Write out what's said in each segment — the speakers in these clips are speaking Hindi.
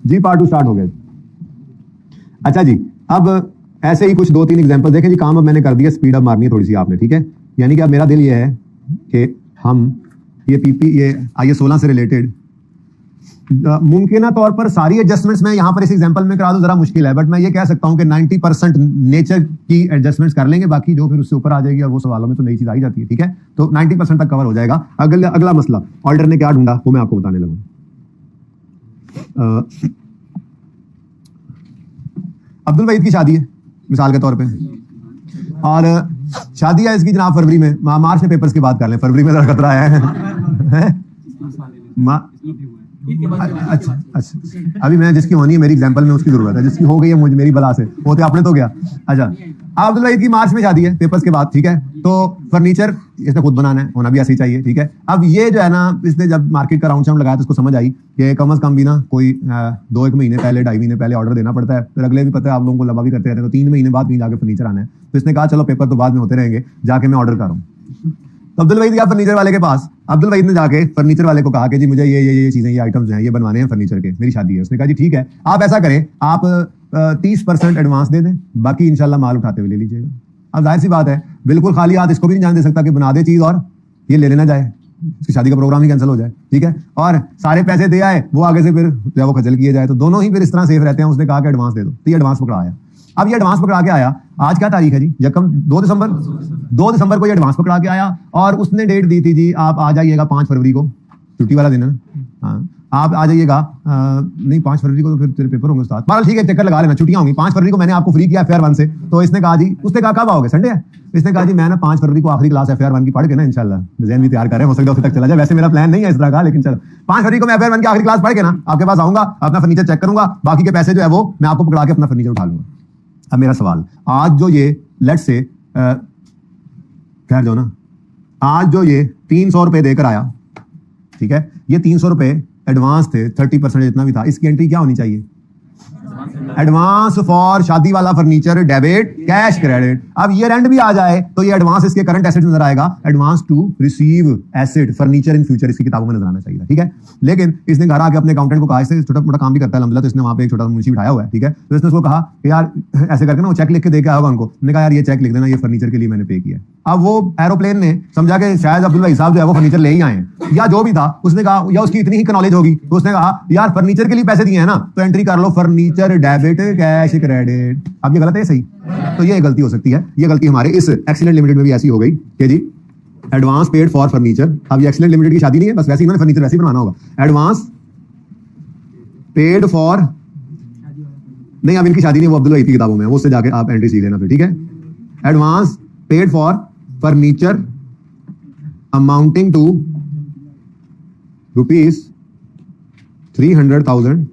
जी पार्ट 2 स्टार्ट हो गया। अच्छा जी, अब ऐसे ही कुछ 2-3 एग्जांपल देखें जी। काम अब मैंने कर दिया, स्पीड अप मारनी है थोड़ी सी आपने, ठीक है। यानी कि अब मेरा दिल ये है कि हम ये पीपी ये आइए 16 से रिलेटेड मुमकिन तौर पर सारी एडजस्टमेंट्स मैं यहाँ पर इस एग्जांपल में करा दूं, जरा मुश्किल है, बट मैं ये कह सकता हूँ कि 90% नेचर की एडजस्टमेंट्स कर लेंगे, बाकी जो फिर उससे ऊपर आ जाएगी और वो सवालों में तो नई चीज आई जाती है, ठीक है। तो 90% तक कवर हो जाएगा। अगला मसला ऑल्टर ने क्या ढूंढा वो मैं आपको बताने लगूँ। अब्दुल वहीद की शादी है मिसाल के तौर पे, और शादी है इसकी जनाब फरवरी में, मार्च में पेपर्स की बात कर लें, फरवरी में जरा खतरा है। अच्छा, अभी मैं जिसकी होनी है मेरी एग्जांपल में उसकी जरूरत है, जिसकी हो गई है मुझे मेरी बला से, वो तो आपने तो गया। अच्छा, अब्दुल वहीद की मार्च में शादी है पेपर्स के बाद, ठीक है। तो फर्नीचर इसने खुद बनाना है, होना भी ऐसे ही चाहिए, ठीक है। अब ये जो है ना, इसने जब मार्केट का राउंड शाउंड लगाया तो इसको समझ आई कि कम से कम भी ना कोई 2-1 महीने पहले 2.5 महीने पहले ऑर्डर देना पड़ता है, फिर अगले भी पता है आप लोगों को लंबा भी करते रहते हैं, तो 3 महीने बाद कहीं जाके फर्नीचर आना है। तो इसने कहा चलो पेपर तो बाद में होते रहेंगे, जाके मैं ऑर्डर कर रहा हूँ। तो अब्दुल वहीद गया फर्नीचर वाले के पास। अब्दुल वहीद ने जाके फर्नीचर वाले को कहा कि जी मुझे ये चीजें, ये आइटम्स हैं, ये बनवाने हैं फर्नीचर के, मेरी शादी है। उसने कहा जी ठीक है, आप ऐसा करें, आप 30% एडवांस दे दें, बाकी इंशाल्लाह माल उठाते हुए ले लीजिएगा। अब जाहिर सी बात है, बिल्कुल खाली हाथ इसको भी नहीं जाने दे सकता कि बना दे चीज और ये ले लेना जाए, इसकी शादी का प्रोग्राम ही कैंसिल हो जाए, ठीक है। और सारे पैसे दे आए, वो आगे से फिर जब वो खजल किए जाए, तो दोनों ही फिर इस तरह सेफ रहते हैं। उसने कहा कि एडवांस दे दो, तो ये एडवांस पकड़ा आया। अब ये एडवांस पकड़ा के आया, आज क्या तारीख है जी, यकम 2 दिसंबर को ये एडवांस पकड़ा के आया, और उसने डेट दी थी जी आप आ जाइएगा 5 फरवरी को, छुट्टी वाला दिन है। हाँ, आप आ जाइएगा, नहीं 5 फरवरी को तो फिर तेरे पेपर होंगे उस्ताद, बहरहाल ठीक है चक्कर लगा लेना, छुट्टियां होंगी। 5 फरवरी को मैंने आपको फ्री किया FAIR 1 से। तो इसने कहा जी, उसने कहा कब आओगे, संडे है। इसने कहा जी मैं ना 5 फरवरी को आखिरी क्लास FAIR 1 की पढ़ के ना इंशाल्लाह डिजाइन भी तैयार कर रहे हैं, हो सकता है उस तक चला जाए, वैसे मेरा प्लान नहीं है इस तरह का, लेकिन चलो 5 फरवरी को मैं FAIR 1 की आखिरी क्लास पढ़ के ना आपके पास आऊंगा, अपना फर्नीचर चेक करूंगा, बाकी के पैसे जो है वो मैं आपको पकड़ा के अपना फर्नीचर उठा लूंगा। अब मेरा सवाल, आज जो ये लेट्स से खैर जो ना, आज जो ये 300 रुपए देकर आया, ठीक है, ये 300 रुपए एडवांस थे, 30% जितना भी था, इसकी एंट्री क्या होनी चाहिए, एडवांस फॉर शादी वाला फर्नीचर डेबिट कैश क्रेडिट। अब ईयर एंड भी आ जाए तो ये एडवांस इसके करंट एसेट नजर आएगा, advance to receive asset furniture in future इसकी किताबों में नजर आना चाहिए, ठीक है। लेकिन इसने घर आके अपने अकाउंटेंट को कहा, इससे छोटा मोटा काम भी करता है अल्हम्दुलिल्लाह, तो इसने वहां पे एक छोटा मुंशी बिठाया हुआ है, ठीक है। तो इसने उसको कहा कि यार ऐसे करके ना वो चेक लिख के दे के आया होगा उनको, उसने कहा यार ये चेक लिख देना, ये फर्नीचर के लिए मैंने पे किया। अब वो एरोप्लेन ने समझा कि शायद अब्दुल भाई साहब जो है वो फर्नीचर ले ही आए हैं, या जो भी था, उसने कहा, या उसकी इतनी ही नॉलेज होगी, तो उसने कहा यार फर्नीचर के लिए पैसे दिए हैं ना, तो एंट्री कर लो फर्नीचर डेबिट कैश क्रेडिट। अब ये गलत है सही, तो ये गलती हो सकती है। ये गलती हमारे इस एक्सीलेंट लिमिटेड में भी ऐसी हो गई कि जी एडवांस पेड फॉर फर्नीचर। अब ये एक्सीलेंट लिमिटेड की शादी नहीं है, बस वैसे ही इन्होंने फर्नीचर वैसे ही बनवाना होगा, एडवांस पेड फॉर, नहीं अब इनकी शादी नहीं, वो अब्दुल वहीद की किताबों में है, वो उससे जाके आप एंट्री सीख लेना फिर, ठीक है। Advance paid for furniture amounting to ₹300,000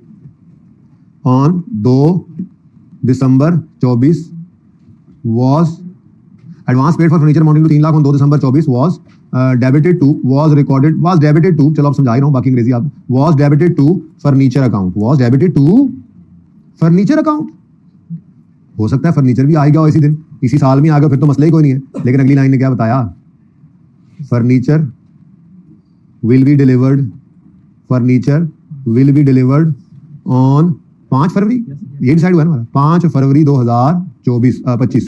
on 2 December 24 was advance paid for furniture amounting to 3 lakh on 2 December 24 was debited to, was debited to, चलो अब समझा ही रहा हूँ, बाकी अंग्रेजी आप, was debited to furniture account, was debited to furniture account। हो सकता है फर्नीचर भी आ गया हो इसी दिन, इसी साल में आ गया, फिर तो मसला ही कोई नहीं है। लेकिन अगली लाइन ने क्या बताया, furniture will be delivered on 5 फरवरी, ये डिसाइड हुआ ना हमारा, 5 फरवरी 2025,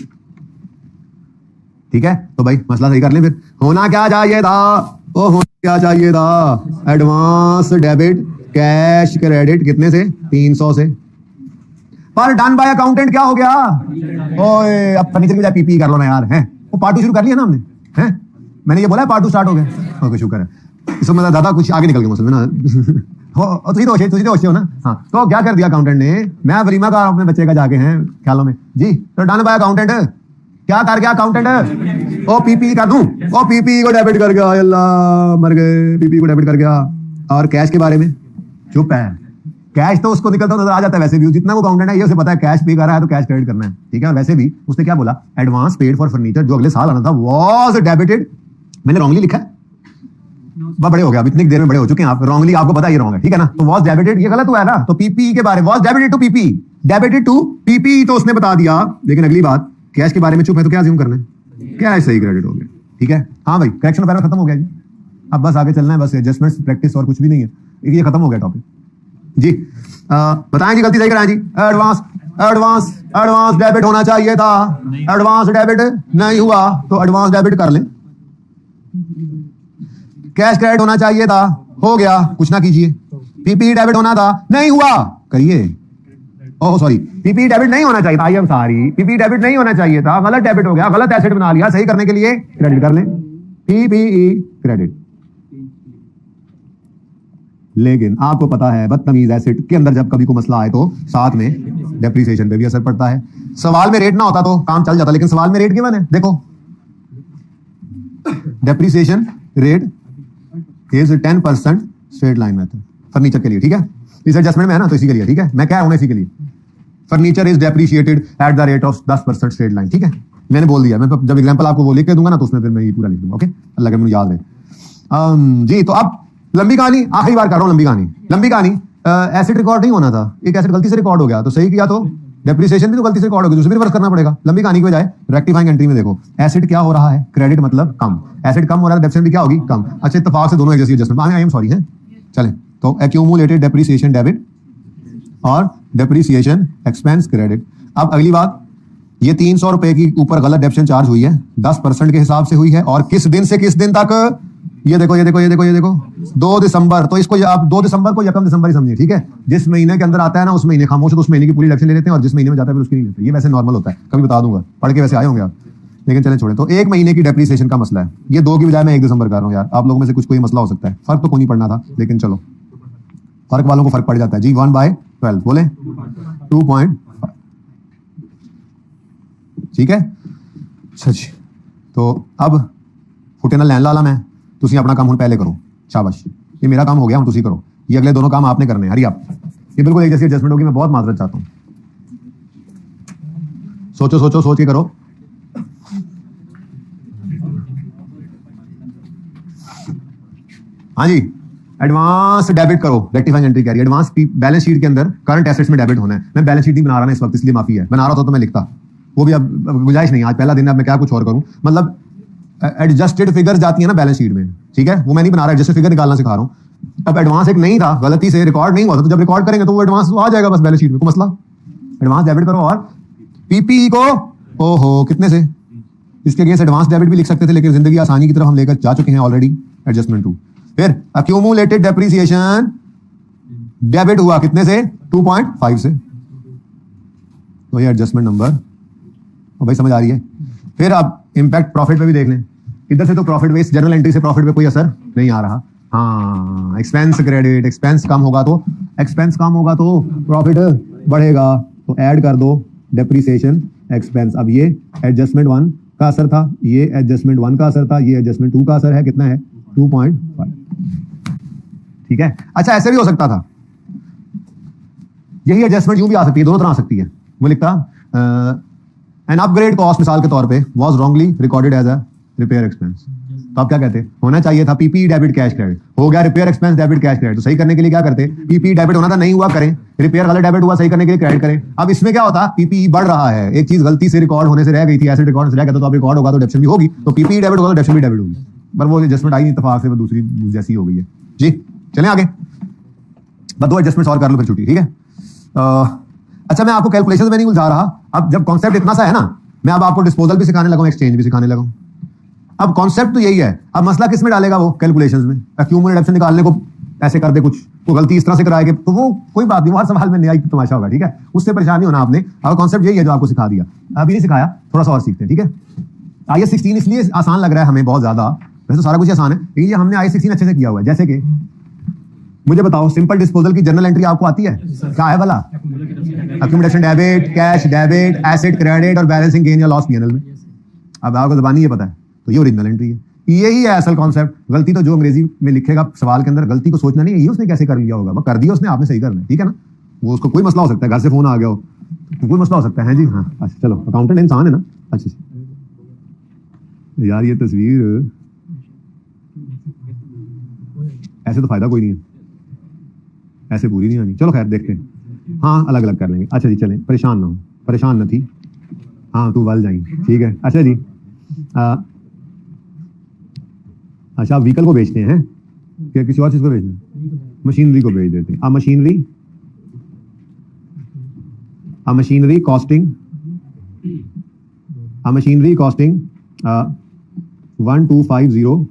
ठीक है। तो भाई मसला सही कर लें फिर, होना क्या चाहिए था, ओ होना क्या चाहिए था, एडवांस डेबिट कैश क्रेडिट कितने से, 300 से, पर डन बाय अकाउंटेंट क्या हो गया, ओए अब फर्नीचर की बजाय पीपी कर लो ना यार, हैं वो पार्ट 2 शुरू कर लिया ना हमने, हैं मैंने ये बोला है पार्ट 2 स्टार्ट हो गया, ओके शुक्र है, इसमें मतलब दादा कुछ आगे निकल गए मसले में ना। तुझे तो हो ना, हाँ तो क्या कर दिया अकाउंटेंट ने, मैं वरीमा का अपने बच्चे का जाके हैं ख्यालों में जी, तो डन बाय अकाउंटेंट क्या कर गया अकाउंटेंट, ओ पीपी कर दूं, ओ पीपी को डेबिट कर गया, अल्लाह मर गए, पीपी को डेबिट कर गया। और कैश के बारे में चुप है, कैश तो उसको निकलता नजर आ जाता है वैसे भी, जितना वो अकाउंटेंट है ये उसे पता है कैश पे कर रहा है तो कैश क्रेडिट करना है, ठीक है। वैसे भी उसने क्या बोला, एडवांस पेड फॉर फर्नीचर जो अगले साल आना था वाज डेबिटेड, मैंने रॉन्गली लिखा है, बड़े हो गया, इतनी देर में बड़े हो चुके हैं आप, रॉन्गली आपको पता ये रॉन्ग है, ठीक है ना। तो वाज डेबिटेड ये गलत हुआ है ना, तो पीपी के बारे में वाज डेबिटेड टू पीपी तो उसने बता दिया, लेकिन अगली बात कैश के बारे में चुप है तो क्या अज्यूम करना है, कैश सही क्रेडिट हो गया, ठीक है। हाँ भाई करेक्शन पैरा खत्म हो गया जी, अब बस आगे चलना है, बस एडजस्टमेंट्स प्रैक्टिस और कुछ भी नहीं है, ये खत्म हो गया टॉपिक जी। बताएं जी, गलती सही कराएं जी। एडवांस एडवांस एडवांस डेबिट होना चाहिए था, एडवांस डेबिट नहीं हुआ तो एडवांस डेबिट कर लें। कैश क्रेडिट होना चाहिए था, हो गया, कुछ ना कीजिए। पीपी डेबिट होना था, नहीं हुआ, करिए। ओह सॉरी, पीपी डेबिट नहीं होना चाहिए था, I am sorry, PP debit नहीं होना चाहिए था, गलत डेबिट हो गया, गलत एसेट बना लिया, सही करने के लिए क्रेडिट कर लें, पीपीई क्रेडिट। लेकिन आपको पता है बदतमीज एसेट के अंदर जब कभी को मसला आए तो साथ में डेप्रिसिएशन पे भी असर पड़ता है। सवाल में रेट ना होता तो काम चल जाता, लेकिन सवाल में रेट गिवन है, देखो depreciation rate is 10% straight line method furniture के लिए, ठीक है, इस एडजस्टमेंट में है ना, तो इसी के लिए, ठीक है, मैं क्या हूं इसी के लिए, furniture is depreciated at the rate of 10% straight line, ठीक है, मैंने बोल दिया। मैं जब एग्जांपल आपको वो लिख के दूंगा ना, तो उसमें फिर मैं ये पूरा लिख दूंगा, ओके, अल्लाह के मुझे याद रहे। जी, तो अब लंबी कहानी, आखिरी बार कर रहा हूं, लंबी कहानी, एसेट रिकॉर्ड नहीं होना था, एक एसेट गलती से रिकॉर्ड हो गया, तो सही किया तो डेप्रिसिएशन भी तो गलती से रिकॉर्ड हो गई, तो उसे भी रिवर्स करना पड़ेगा। लंबी कहानी के बजाय रेक्टिफाइंग एंट्री में देखो, एसेट क्या हो रहा है, क्रेडिट मतलब कम, एसेट कम हो रहा है, डेप्रिसिएशन भी क्या होगी, कम। अच्छा, इत्तेफाक से दोनों एक जैसी एडजस्टमेंट, आई एम सॉरी है, चलें, तो एक्यूमुलेटेड डेप्रिसिएशन डेबिट और डेप्रिसिएशन एक्सपेंस क्रेडिट। अब अगली बात, ये 300 रुपए की ऊपर गलत डेप्शन चार्ज हुई है, 10% के हिसाब से हुई है, और किस दिन से किस दिन तक, ये देखो 2 दिसंबर, तो इसको आप 2 दिसंबर को यकम दिसंबर ही समझिए, ठीक है, जिस महीने के अंदर आता है ना उस महीने, खामोश तो उस महीने की पूरी डेप्शन ले लेते हैं, और जिस महीने में जाता है फिर उसकी नहीं लेते, ये वैसे नॉर्मल होता है, कभी बता दूंगा, पढ़ के वैसे आए होंगे आप, लेकिन चले छोड़े। तो एक महीने की डेप्रिसिएशन का मसला है, ये 2 की बजाय मैं 1 दिसंबर कर रहा हूँ यार, आप लोगों में से कुछ कोई मसला हो सकता है, फर्क तो कोई नहीं पड़ना था, लेकिन चलो फर्क वालों को फर्क पड़ जाता है जी। 1/12 बोले 2.5, ठीक है, सच। तो अब फुटे ना लैन लाला, मैं तुसी अपना काम हुन पहले करो, शाबाश, ये मेरा काम हो गया, हम तुसी करो, ये अगले दोनों काम आपने करने हैं, हरी आप, ये बिल्कुल एक जैसी एडजस्टमेंट होगी, मैं बहुत माजरत चाहता हूं, सोच के करो। हाँ जी, एडवांस डेबिट करो, रेक्टिफाइंग एंट्री कह रही है, एडवांस बैलेंस शीट के अंदर करंट एसेट्स में डेबिट होना है। मैं बैलेंस शीट नहीं बना रहा ना इस वक्त, इसलिए माफी है, बना रहा था तो मैं लिखता, वो भी अब गुंजाइश नहीं, आज पहला दिन है, अब मैं क्या कुछ और करूं, मतलब एडजस्टेड फिगर्स जाती है ना बैलेंस शीट में, ठीक है, वो मैं नहीं बना रहा, एडजस्टेड फिगर निकालना सिखा रहा हूं। अब एडवांस एक नहीं था, गलती से रिकॉर्ड नहीं हुआ था, तो जब रिकॉर्ड करेंगे तो वो एडवांस आ जाएगा बस बैलेंस शीट में, कोई मसला। एडवांस डेबिट करो, और पीपीई को ओहो कितने से, इसके अगेंस्ट एडवांस डेबिट भी लिख सकते थे, लेकिन जिंदगी आसानी की तरफ हम लेकर जा चुके हैं ऑलरेडी, एडजस्टमेंट 2। फिर एक्यूमुलेटेड डेप्रिसिएशन डेबिट हुआ कितने से, 2.5 से, तो ये एडजस्टमेंट नंबर, भाई समझ आ रही है। फिर अब इंपैक्ट प्रॉफिट पे भी देख लें, इधर से तो प्रॉफिट बेस जनरल एंट्री से प्रॉफिट पे कोई असर नहीं आ रहा, हाँ, एक्सपेंस क्रेडिट, एक्सपेंस कम होगा तो प्रॉफिट बढ़ेगा, तो ऐड कर दो डेप्रिसिएशन एक्सपेंस। अब ये एडजस्टमेंट 1 का असर था, ये एडजस्टमेंट 1 का असर था, ये एडजस्टमेंट 2 का असर है, कितना है, 2.5, ठीक है। अच्छा, ऐसे भी हो सकता था, यही एडजस्टमेंट यूं भी आ सकती है, दोनों तरह आ सकती है। वो लिखता एन अपग्रेड कॉस्ट मिसाल के तौर पे was wrongly recorded as a repair expense, तो आप क्या कहते, होना चाहिए था पीपी डेबिट कैश क्रेडिट, हो गया repair expense debit cash credit, तो सही करने के लिए क्या करते, पीपी डेबिट होना था, नहीं हुआ, करें रिपेयर गलत डेबिट हुआ, सही करने के लिए क्रेडिट करें। अब इसमें क्या होता, पीपी बढ़ रहा है, एक चीज गलती से रिकॉर्ड होने से रह गई थी, एसेट रिकॉर्ड से रह गया, तो अब रिकॉर्ड होगा तो डेप्शन भी होगी, तो पीपी डेबिट होगा तो डेप्शन भी डेबिट होगी, पर वो एडजस्टमेंट आई नहीं, इत्तेफाक से वो दूसरी जैसी हो गई है जी। चलें आगे, बस 2 एडजस्टमेंट और कर लो फिर छुट्टी, ठीक है। अच्छा, मैं आपको कैलकुलेशन में नहीं उलझा रहा, अब जब कॉन्सेप्ट इतना सा है ना, मैं अब आपको डिस्पोजल भी सिखाने लगा, एक्सचेंज भी सिखाने लगा, अब कॉन्सेप्ट तो यही है। अब मसला किस में डालेगा, वो कैलकुलेशंस में, एक्यूमुलेटेड डेप्शन निकालने को ऐसे कर दे, कुछ को गलती इस तरह से कराएगा, तो वो कोई बात नहीं, वो हर सवाल में नया तमाशा होगा, ठीक है, उससे परेशान नहीं होना आपने। अब कॉन्सेप्ट यही है जो आपको सिखा दिया, अभी नहीं सिखाया, थोड़ा सा और सीखते हैं, ठीक है। IAS 16 इसलिए आसान लग रहा है हमें बहुत ज्यादा, वैसे तो सारा कुछ आसान है, लेकिन ये हमने IAS 16 अच्छे से किया हुआ है। जैसे कि मुझे बताओ, सिंपल डिस्पोजल की जर्नल एंट्री आपको आती है, क्या है भला, accumulation debit, cash debit, asset credit और बैलेंसिंग गेन या लॉस पीएनएल में। अब आपको ज़बानी ये पता है, तो ये ओरिजिनल एंट्री है, यही है असल कॉन्सेप्ट। गलती तो जो अंग्रेजी में लिखेगा सवाल के अंदर, गलती को सोचना नहीं है, ये उसने कैसे कर लिया होगा, वो कर दिया उसने, आपने सही करना है, ठीक है ना। वो उसको कोई मसला हो सकता है, घर से फोन आ गया हो, तो कोई मसला हो सकता है जी, हाँ अच्छा चलो, अकाउंटेंट इंसान है ना। अच्छा यार, ये तस्वीर ऐसे तो फायदा कोई नहीं है, ऐसे पूरी नहीं आनी, चलो खैर देखते हैं, हाँ अलग अलग कर लेंगे। अच्छा जी, चलें, परेशान ना हो, परेशान न थी, हाँ तू वाल जाएंगे, ठीक है। अच्छा जी, अच्छा आप व्हीकल को बेचते हैं क्या, किसी और चीज को बेचना, मशीनरी को बेच देते हैं। अब machinery a machinery costing 1250 000,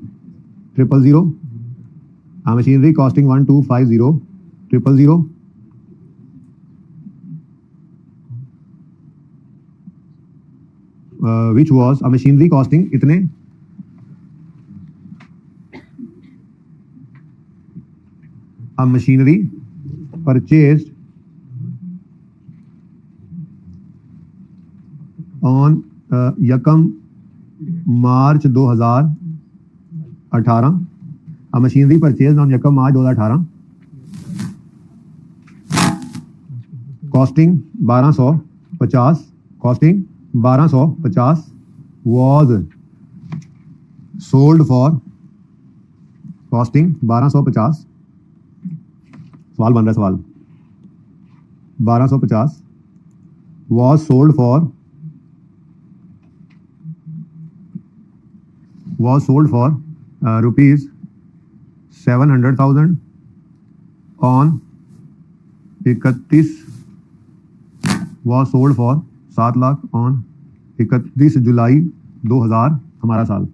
a machinery costing 1250 000, which was a machinery costing इतने, a machinery purchased on यकम मार्च 2018, a machinery purchased on यकम मार्च 2018 costing 1250 was sold for costing 1250, सवाल बन रहा है सवाल, 1250 was sold for rupees 700,000 on 31 was sold for 7 lakh on 31 जुलाई 2000 हमारा साल।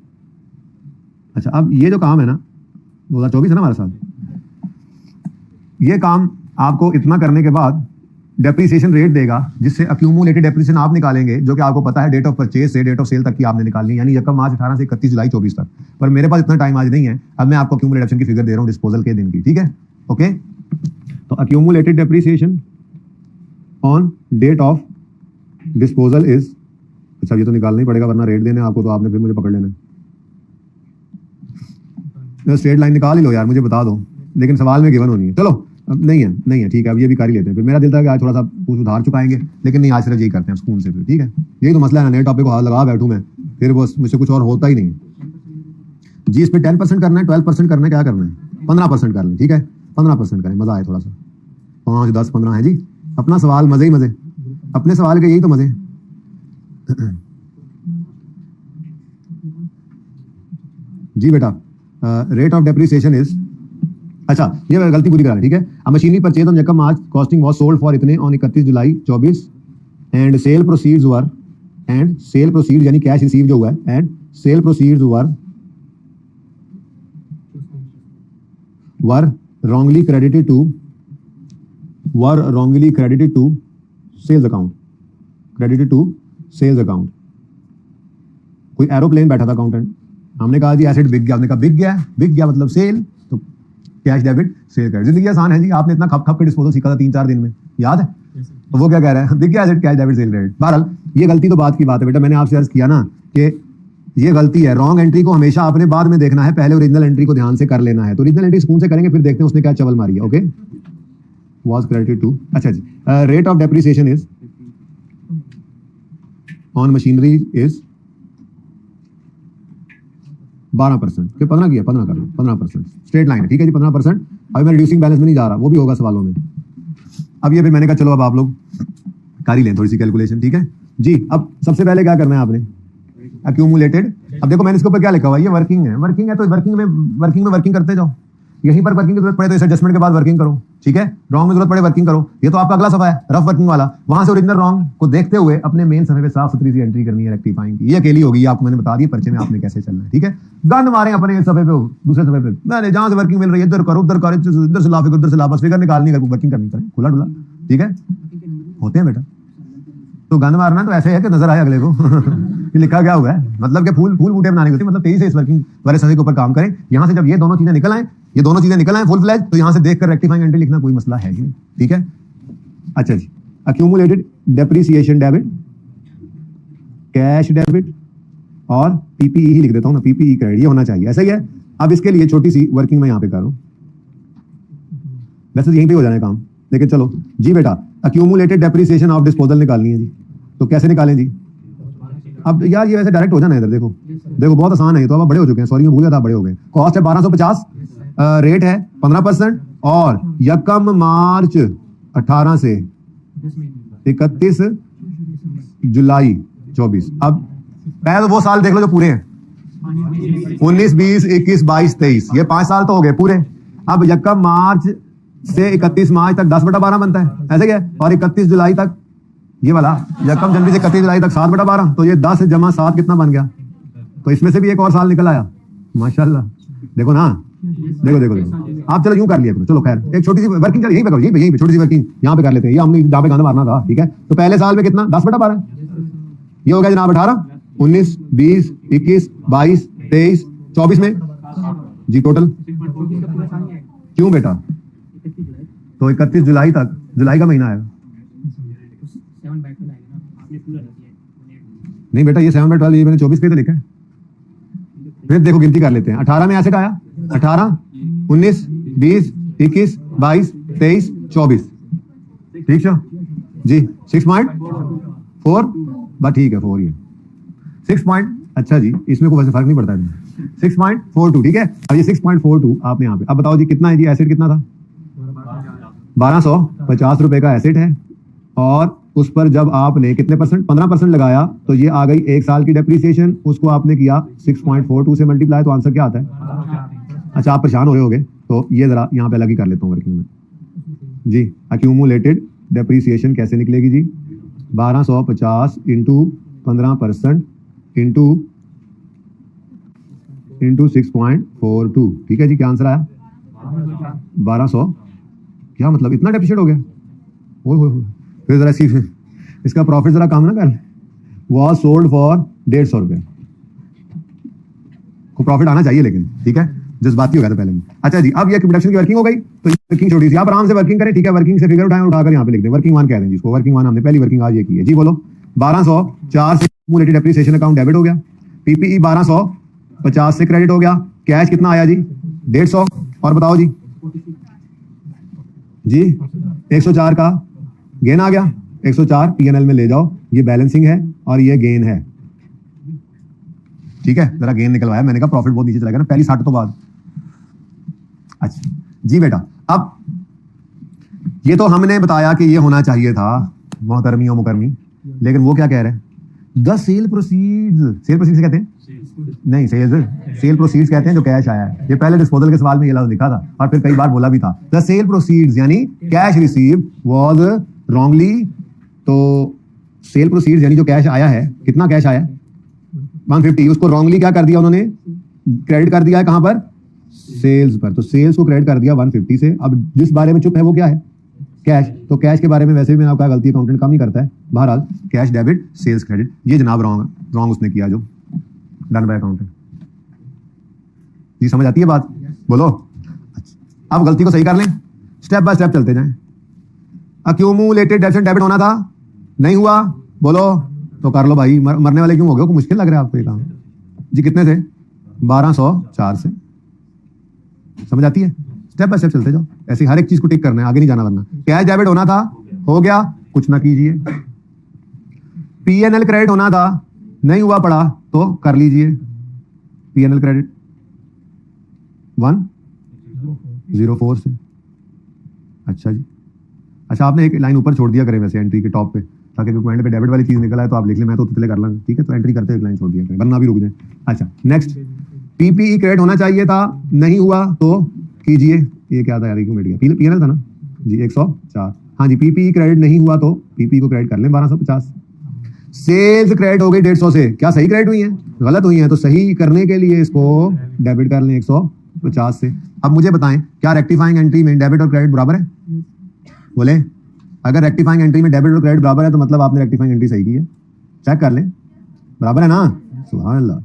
अच्छा, अब ये जो काम है ना 2024 है ना हमारा साल, ये काम आपको इतना करने के बाद डेप्रिसिएशन रेट देगा, जिससे अक्यूमुलेटेड डेप्रिसिएशन आप निकालेंगे, जो कि आपको पता है डेट ऑफ परचेज से डेट ऑफ सेल तक की आपने निकालनी है, यानी यकम मार्च 18 से 31 जुलाई 24 तक। पर मेरे पास इतना टाइम आज नहीं है, अब मैं आपको अक्यूमुलेटेड डेप्रिसिएशन की फिगर दे रहा हूँ डिस्पोजल के दिन की, ठीक है, ओके। तो accumulated depreciation on date of disposal is, अच्छा ये तो निकालना ही पड़ेगा वरना रेट देने आपको, तो आपने फिर मुझे पकड़ लेना है। स्ट्रेट लाइन निकाल ही लो यार, मुझे बता दो, लेकिन सवाल में गिवन होनी है। चलो अब नहीं है ठीक है, अब ये भी कर ही लेते हैं। फिर मेरा दिल था कि आज थोड़ा सा सुधार चुकाएंगे, लेकिन नहीं, आज सिर्फ यही करते हैं सुकून से, फिर ठीक है। यही तो मसला है ना, नए टॉपिक को हाथ लगा बैठूं मैं, फिर बस मुझसे कुछ और होता ही नहीं जी। इस पर 10% करना है, 12% करना है, क्या करना है, 15% कर लें, ठीक है, 15% करें, मजा आए थोड़ा सा। 5, 10, 15 है जी, अपना सवाल मजे ही मजे, अपने सवाल के यही तो मजे। जी बेटा, रेट ऑफ डेप्रिसिएशन इज, अच्छा ये गलती पूरी करा, ठीक है। अ मशीनरी परचेज ऑन यकम March costing was sold for इतने on 31 July 24 and sale proceeds were, and sale proceed यानी कैश रिसीव जो हुआ है, and sale proceeds were wrongly credited to sales account, कोई एरोप्लेन बैठा था अकाउंटेंट, हमने कहा जी एसेट बिक गया, हमने कहा बिक गया मतलब सेल, तो कैश डेबिट सेल क्रेडिट। जिंदगी आसान है जी, आपने इतना खप के डिस्पोजल सीखा था 3-4 दिन में, याद है? तो वो क्या कह रहा है, बिक गया asset cash debit cell credit. बहरहाल ये गलती तो बात की बात है बेटा, मैंने आपसे अर्ज किया ना कि ये गलती है। रॉन्ग एंट्री को हमेशा अपने बाद में देखना है, पहले ओरिजिनल एंट्री को ध्यान से कर लेना है। तो ओरिजिनल एंट्री सुकून से करेंगे, फिर देखते हैं उसने क्या चवल मारी है। ओके, वाज क्रेडिटेड टू, अच्छा जी। Rate of depreciation is on machinery is 12%, फिर 15 किया, 15 कर लो, 15% स्ट्रेट लाइन है, ठीक है जी, 15%। अभी मैं रिड्यूसिंग बैलेंस में नहीं जा रहा, वो भी होगा सवालों में। अब ये फिर मैंने कहा चलो अब आप लोग कर ही लें थोड़ी सी कैलकुलेशन, ठीक है जी। अब सबसे पहले क्या करना है आपने, अक्यूमुलेटेड। अब देखो मैंने इसके ऊपर क्या लिखा हुआ है, ये वर्किंग है, वर्किंग है तो वर्किंग करते जाओ। यहीं पर वर्किंग की जरूरत पड़े तो इस एडजस्टमेंट के बाद वर्किंग करो, ठीक है। रॉन्ग में जरूरत पड़े वर्किंग करो, ये तो आपका अगला सफा है रफ वर्किंग वाला। वहां से ओरिजिनल रॉन्ग को देखते हुए अपने मेन सफे पे साफ सुथरी सी एंट्री करनी है, रेक्टिफाइंग की। ये अकेली होगी, आपको मैंने बता दिया पर्चे में आपने कैसे चलना है, ठीक है। गंद मारे अपने सफे पे दूसरे सफे पे, मैंने जहां से वर्किंग मिल रही है इधर करो, उधर करो, इधर से लाफ उधर से लाफ, बस फिगर निकालनी है, वर्किंग करनी करें खुला डुला, ठीक है। होते हैं बेटा, तो गंद मारना तो ऐसे है कि नजर आए अगले को कि लिखा क्या हुआ है, मतलब कि फूल बूटे बनाने होती है, मतलब तेजी से इस वर्किंग वाले सफे के ऊपर काम करें। यहां से जब ये दोनों चीजें निकल आए फुल फ्लैज, तो यहां से देखकर रेक्टिफाइंग एंट्री लिखना कोई मसला है नहीं, ठीक है। अच्छा जी, accumulated depreciation debit, cash debit और पीपीई ही लिख देता हूं ना, पीपीई क्रेडिट, ये होना चाहिए, ऐसा ही है। अब इसके लिए छोटी सी वर्किंग में यहां पे करूं, वैसे यहीं पे हो जाना है काम, लेकिन चलो जी बेटा। अक्यूमुलेटेड डेप्रिसिएशन ऑफ डिस्पोजल निकालनी है जी, तो कैसे निकालें जी। अब यार ये वैसे डायरेक्ट हो जाना है इधर, देखो बहुत आसान है ये तो, अब बड़े हो चुके हैं, सॉरी मैं भूल गया था, बड़े हो गए। कॉस्ट है 1250, रेट है 15%, और यकम मार्च 18 से 31 जुलाई 24। अब पहले वो साल देख लो जो पूरे हैं, 19, 20, 21, 22, 23, ये 5 साल तो हो गए पूरे। अब यकम मार्च से 31 मार्च तक 10/12 बनता है, ऐसे क्या, और 31 जुलाई तक ये वाला यकम जनवरी से 31 जुलाई तक 7/12, तो ये 10 जमा 7 कितना बन गया? तो इसमें से भी एक और साल निकल आया, माशाल्लाह। देखो ना, देखो देखो देखो, आप चलो यूं कर लिया करो। चलो खैर, एक छोटी सी वर्किंग चल यहीं पे करो, यहीं पे छोटी सी वर्किंग यहाँ पे कर लेते हैं। ये हमने जहाँ पे गाना मारना था, ठीक है। तो पहले साल में कितना? 10/12, ये हो गया जनाब 18, 19, 20, 21, 22, 23, 24 में जी टोटल क्यों बेटा? तो 31 जुलाई तक, जुलाई का महीना आएगा। नहीं बेटा, ये 7/12 ये मैंने 24 पे तो लिखा है। फिर देखो गिनती कर लेते हैं। 18 में एसेट आया, 18, 19, 20, 21, 22, 23, 24, ठीक है जी। 6.4 बस ठीक है, 4 ये 6 अच्छा जी, इसमें कोई वैसे फर्क नहीं पड़ता है। 6.42 ठीक है। अब ये 6.42 आपने यहाँ पे, अब बताओ जी कितना है जी? एसेट कितना था? 1250 रुपए का एसेट है, और उस पर जब आपने कितने परसेंट? 15% लगाया, तो ये आ गई 1 साल की डेप्रीसिएशन। उसको आपने किया 6.42 से मल्टीप्लाई, तो आंसर क्या आता है? अच्छा, आप परेशान हो रहे होगे, तो ये जरा यहाँ पे अलग ही कर लेता हूँ वर्किंग में जी। एक्यूमुलेटेड डेप्रीसिएशन कैसे निकलेगी जी? 1250 इंटू 15% इंटू 6.42, ठीक है जी। क्या आंसर आया? 1200। क्या मतलब इतना डेप्रिशिएट हो गया? ओह, फिर जरा इसका प्रॉफिट जरा कम ना कर। वॉज सोल्ड फॉर 150 रुपये को प्रॉफिट आना चाहिए, लेकिन ठीक है, जज्बाती हो गया था पहले में। अच्छा जी, अब ये प्रोडक्शन की वर्किंग हो गई, तो ये वर्किंग छोटी सी, आप आराम से वर्किंग करें, ठीक है। वर्किंग से फिगर उठाएं, उठाकर यहाँ पे लिख दें। वर्किंग 1 कह दें जिसको, वर्किंग 1 हमने पहली वर्किंग आज ये की है जी। बोलो, 1204 से एक्यूमुलेटेड डेप्रिसिएशन अकाउंट डेबिट हो गया, पीपीई 1250 से क्रेडिट हो गया, कैश कितना आया जी? 150, और बताओ जी 104 का गेन आ गया। 104 पीएनएल में ले जाओ, ये बैलेंसिंग है और ये गेन है, ठीक है। जरा गेन निकलवाया मैंने कहा, प्रॉफिट बहुत नीचे चला गया ना पहली 60 तो बाद। अच्छा जी बेटा, अब ये तो हमने बताया कि ये होना चाहिए था मोहतरमी और मुकरमी, लेकिन वो क्या कह रहे हैं? The sale proceeds, sale proceeds कहते हैं नहीं, सेल प्रोसीड्स कहते हैं जो कैश आया है। ये पहले डिस्पोजल के सवाल में ये लफ्ज लिखा था और फिर कई बार बोला भी था। द सेल प्रोसीड्स यानी कैश रिसीव वाज रॉन्गली, तो सेल प्रोसीड्स यानी जो कैश आया है, कितना कैश आया? 150, उसको रॉन्गली क्या कर दिया उन्होंने? क्रेडिट कर दिया है कहां पर? सेल्स पर। तो सेल्स को क्रेडिट कर दिया 150 से। अब जिस बारे में चुप है वो क्या है? कैश। तो कैश के बारे में वैसे भी मैंने आपका गलती अकाउंटेंट कम ही करता है। बहरहाल कैश डेबिट, सेल्स क्रेडिट, ये जनाब रॉन्ग उसने किया जो डन बाय अकाउंटेंट जी। समझ आती है बात? बोलो। अच्छा, अब गलती को सही कर लें, स्टेप बाय स्टेप चलते जाएं। एक्यूमुलेटेड डेबिट होना था, नहीं हुआ, बोलो तो कर लो भाई। मरने वाले क्यों हो गए? मुश्किल लग रहा है आपको ये काम जी? कितने थे? 1204 से। समझ आती है? स्टेप बाय स्टेप चलते जाओ, ऐसे हर एक चीज को टिक करना है, आगे नहीं जाना वरना। कैश डेबिट होना था, हो गया, कुछ ना कीजिए। पीएनएल क्रेडिट होना था, नहीं हुआ पड़ा, तो कर लीजिए पीएनएल क्रेडिट 104 से। अच्छा जी, अच्छा आपने एक लाइन ऊपर छोड़ दिया करें वैसे एंट्री के टॉप पे, ताकि पॉइंट पे डेबिट वाली चीज निकल आए तो आप लिख लें, मैं तो पहले कर लूंगा, ठीक है। तो एंट्री करते एक लाइन छोड़ दिया करें वरना भी रुक जाए। अच्छा नेक्स्ट, पीपीई क्रेडिट होना चाहिए था, नहीं हुआ तो कीजिए। ये क्या था यार, क्यों मिट गया? पीएनएल था ना जी, 104। हाँ जी, पीपीई क्रेडिट नहीं हुआ तो पीपीई को क्रेडिट कर लें 1250। सेल्स क्रेडिट हो गई 150 से। क्या सही क्रेडिट हुई है? गलत हुई है, तो सही करने के लिए इसको डेबिट कर लें 150 से। अब मुझे बताएं, क्या रेक्टिफाइंग एंट्री में डेबिट और क्रेडिट बराबर है? बोले, अगर रेक्टिफाइंग एंट्री में डेबिट और क्रेडिट बराबर है तो मतलब आपने रेक्टिफाइंग एंट्री सही की है। चेक कर लें, बराबर है ना? सुभान अल्लाह।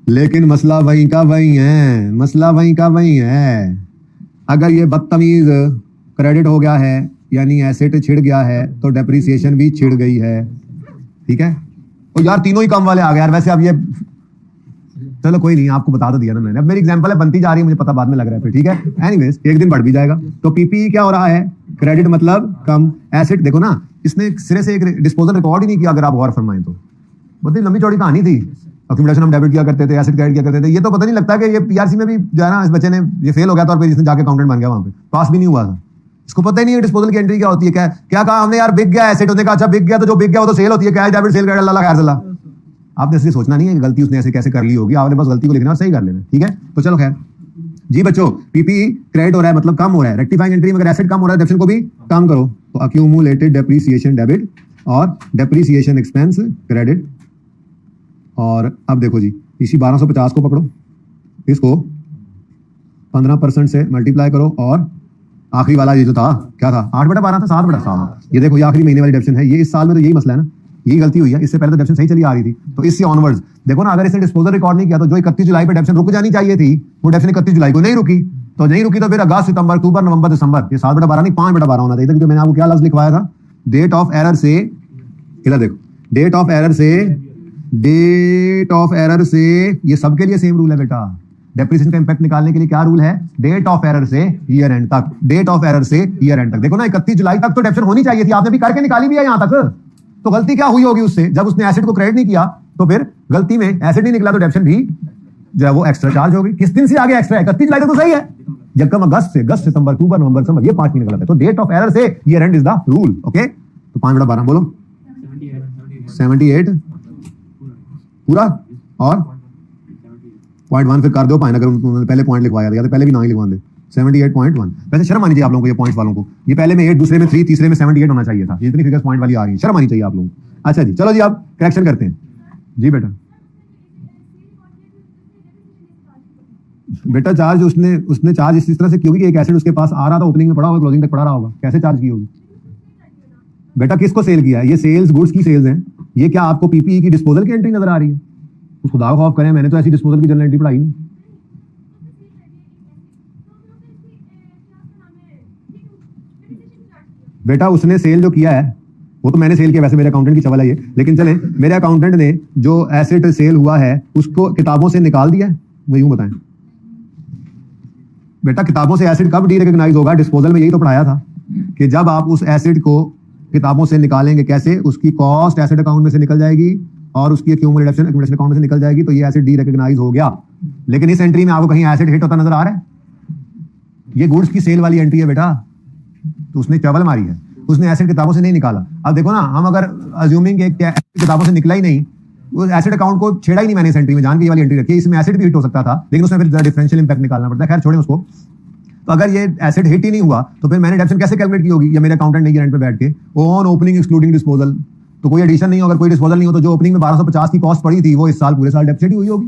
लेकिन मसला वहीं का वहीं है, मसला वहीं का वहीं है। अगर ये बदतमीज क्रेडिट हो गया है यानी एसेट छिड़ गया है, तो डेप्रीसिएशन भी छिड़ गई है, ठीक है। और यार तीनों ही कम वाले आ गए यार। वैसे अब ये चलो कोई नहीं, आपको बता तो दिया ना मैंने। अब मेरी एग्जांपल है, बनती जा रही है, मुझे पता बाद में लग रहा है फिर, ठीक है। एनीवेज एक दिन बढ़ भी जाएगा। तो पीपीई क्या हो रहा है? क्रेडिट मतलब कम, एसेट देखो ना, इसने सिरे से एक डिस्पोजल रिकॉर्ड ही नहीं किया। अगर आप गौर फरमाएं तो बहुत ही लंबी चौड़ी कहानी थी। एक्यूमुलेशन हम डेबिट किया करते थे, एसेट क्रेडिट किया करते थे। ये तो पता नहीं लगता कि ये पीआरसी में भी जो है ना, इस बच्चे ने ये फेल हो गया था और फिर इसने जाके अकाउंटेंट बन गया, वहां पे पास भी नहीं हुआ था। इसको पता ही नहीं है डिस्पोजल की एंट्री क्या होती है। क्या कहा हमने यार? बिक गया एसेट, होने का अच्छा बिक गया, तो जो बिक गया वो तो सेल होती है। कैश डेबिट सेल क्रेडिट, अल्लाह खैर सल्ला। आपने इसलिए सोचना नहीं है कि गलती उसने ऐसे कैसे कर ली होगी, आपने बस गलती को लिखना और सही कर लेना, ठीक है। तो चलो खैर जी बच्चों, पीपीई क्रेडिट हो रहा है मतलब कम हो रहा है। रेक्टिफाइंग एंट्री में अगर एसेट कम हो रहा है, डेबिट को भी कम करो। तो अक्यूमुलेटेड डेप्रीसिएशन डेबिट और डेप्रीसिएशन एक्सपेंस क्रेडिट। और अब देखो जी, इसी 1250 को पकड़ो, इसको 15% से मल्टीप्लाई करो और आखिरी वाला ये जो था क्या था, 8/12 था, 7/7। ये देखो ये आखिरी महीने वाली डेप्शन है। ये इस साल में तो यही मसला है ना, यही गलती हुई है। इससे पहले तो डेप्शन सही चली आ रही थी, तो इससे ऑनवर्ड्स देखो ना, अगर इसे डिस्पोजल रिकॉर्ड नहीं किया तो जो 31 जुलाई पे डेप्शन रुक जानी चाहिए थी, वो डेप्शन 31 जुलाई को नहीं रुकी। तो फिर अगस्त, सितंबर, अक्टूबर, नवंबर, दिसंबर, ये 7/12 नहीं 5/12 होना चाहिए। क्योंकि मैंने आपको क्या लफ्ज लिखवाया था, डेट ऑफ एरर से, इधर देखो, डेट ऑफ एरर से ये सबके लिए सेम रूल है बेटा। डेप्रिसिएशन का इंपैक्ट निकालने के लिए क्या रूल है, डेट ऑफ एरर से ईयर एंड तक, डेट ऑफ एरर से ईयर एंड तक। देखो ना 31 जुलाई तक तो डेप्शन होनी चाहिए थी, आपने भी करके निकाली भी है यहां तक। तो गलती क्या हुई होगी उससे, जब उसने एसेट को क्रेडिट नहीं किया तो फिर गलती में एसेट नहीं निकला तो डेप्शन भी जो है वो एक्स्ट्रा चार्ज होगी। किस दिन से आगे एक्स्ट्रा है, 31 जुलाई तक तो सही है, जबकि अगस्त, सितंबर, अक्टूबर, नवंबर, दिसंबर, ये 5 महीने गलत है। तो डेट ऑफ एरर से year and is the rule. Okay, तो 5/12 बोलो, 78 पूरा और 0.1 फिर कर दो पाइन, अगर उन्होंने पहले पॉइंट लिखवाया था या तो पहले भी ना ही लिखवा दे। 78.1। वैसे शर्म आनी चाहिए आप लोगों को ये पॉइंट्स वालों को, ये पहले में 8, दूसरे में 3, तीसरे में 78 होना चाहिए था। ये इतनी फिगर्स पॉइंट वाली आ रही है, शर्म आनी चाहिए आप लोगों को। अच्छा जी, चलो जी आप करेक्शन करते हैं जी। बेटा चार्ज उसने चार्ज इस तरह से क्यों कि एक एसेट उसके पास आ रहा था, ओपनिंग में पड़ा होगा, क्लोजिंग तक पड़ा रहा होगा, कैसे चार्ज की होगी बेटा? किसको सेल किया है? ये सेल्स, गुड्स की सेल्स हैं। ये क्या आपको पीपीई की डिस्पोजल की एंट्री नजर आ रही है? खुदा खौफ करें, मैंने तो ऐसी डिस्पोजल की जनरल एंट्री पढ़ाई नहीं। बेटा उसने सेल जो किया है वो तो मैंने सेल किया, वैसे मेरे अकाउंटेंट की चवल है ये, लेकिन चले मेरे अकाउंटेंट ने जो एसेट सेल हुआ है उसको किताबों से निकाल दिया है, वो यूं बताएं बेटा। किताबों से एसेट कब डी रिकॉग्नाइज होगा? डिस्पोजल में यही तो पढ़ाया था कि जब आप उस एसेट को किताबों से निकालेंगे, कैसे? उसकी कॉस्ट एसेट अकाउंट में से निकल जाएगी और उसकी एक्यूमुलेशन अकाउंट में से निकल जाएगी, तो ये एसेट डी रिकॉग्नाइज हो गया। लेकिन इस एंट्री में आपको कहीं एसेट हिट होता नजर आ रहा है? ये गुड्स की सेल वाली एंट्री है बेटा, तो उसने चवल मारी है, उसने एसेट किताबों से नहीं निकाला। अब देखो ना, हम अगर अज्यूमिंग किताबों से निकला ही नहीं, उस एसेट अकाउंट को छेड़ा ही नहीं मैंने इस एंट्री में, जान के ये वाली एंट्री रखी, इसमें एसेट भी हिट हो सकता था, लेकिन उसमें फिर डिफरेंशियल इंपैक्ट निकालना पड़ता है। खैर छोड़ें उसको। तो अगर ये एसेट हिट ही नहीं हुआ तो फिर मैंने डेप्शन कैसे कैलकुलेट की होगी, या मेरे अकाउंटेंट ने ये एंड पे बैठ के ऑन ओपनिंग एक्सक्लूडिंग डिस्पोजल, तो कोई एडिशन नहीं हो, अगर कोई डिस्पोजल नहीं हो तो जो ओपनिंग में 1250 की कॉस्ट पड़ी थी वो इस साल पूरे साल डेप्सिट ही हुई होगी।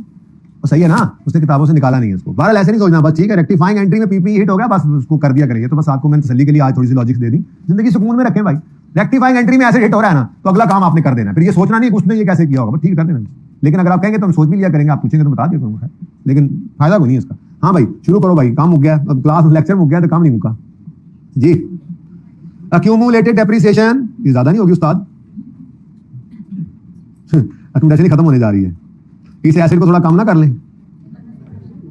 तो सही है ना, उसने किताबों से निकाला नहीं है उसको। बहरहाल ऐसे नहीं सोचना, बस ठीक है, रेक्टिफाइंग एंट्री में पीपी हिट हो गया, बस उसको कर दिया करिए। तो बस आपको मैंने तसल्ली के लिए आज थोड़ी सी लॉजिक्स दे दी, जिंदगी सुकून में रखें भाई। रेक्टिफाइंग एंट्री में एसेट हिट हो रहा है ना, तो अगला काम आपने कर देना, फिर ये सोचना नहीं कि उसने ये कैसे किया होगा, ठीक कर देना। लेकिन अगर आप कहेंगे तो हम सोच भी लिया करेंगे, आप पूछेंगे तो बता दिया करूंगा, लेकिन फायदा कोई नहीं इसका। हाँ भाई शुरू करो भाई, काम मुक गया, अब क्लास लेक्चर मुक गया तो काम नहीं मुका जी। अक्यूमुलेटेड डेप्रिसिएशन ये ज्यादा नहीं होगी उस्ताद, अक्यूमुलेशन खत्म होने जा रही है, इस एसेट को थोड़ा कम ना कर लें?